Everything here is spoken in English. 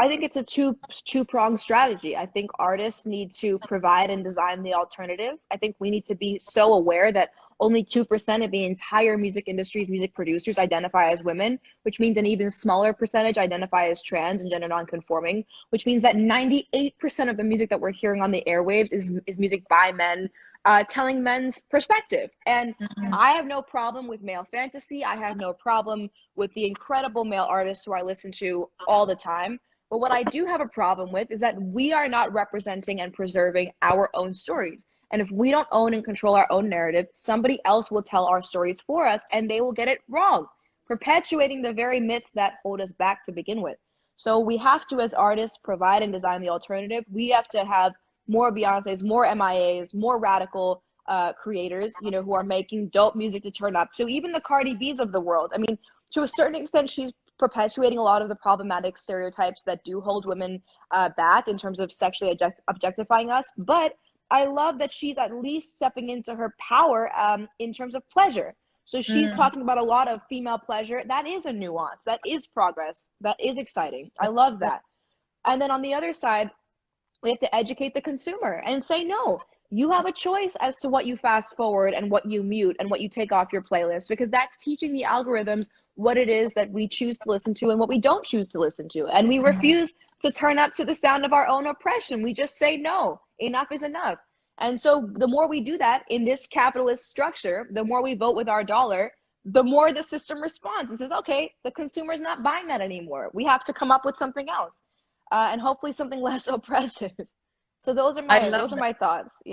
I think it's a two-pronged strategy. I think artists need to provide and design the alternative. I think we need to be so aware that only 2% of the entire music industry's music producers identify as women, which means an even smaller percentage identify as trans and gender nonconforming, which means that 98% of the music that we're hearing on the airwaves is music by men, telling men's perspective. And Mhm. I have no problem with male fantasy. I have no problem with the incredible male artists who I listen to all the time. But what I do have a problem with is that we are not representing and preserving our own stories. And if we don't own and control our own narrative, somebody else will tell our stories for us and they will get it wrong, perpetuating the very myths that hold us back to begin with. So we have to, as artists, provide and design the alternative. We have to have more Beyoncé's, more MIAs, more radical creators, you know, who are making dope music to turn up to. Even the Cardi B's of the world. I mean, to a certain extent, she's perpetuating a lot of the problematic stereotypes that do hold women back in terms of sexually objectifying us. But I love that she's at least stepping into her power in terms of pleasure. So she's Mm. talking about a lot of female pleasure. That is a nuance. That is progress. That is exciting. I love that. And then on the other side, we have to educate the consumer and say, no, you have a choice as to what you fast forward and what you mute and what you take off your playlist, because that's teaching the algorithms what it is that we choose to listen to and what we don't choose to listen to. And we refuse to turn up to the sound of our own oppression. We just say, no, enough is enough. And so the more we do that in this capitalist structure, the more we vote with our dollar, the more the system responds and says, okay, the consumer's not buying that anymore. We have to come up with something else, and hopefully something less oppressive. So those are I my love thoughts. Yeah.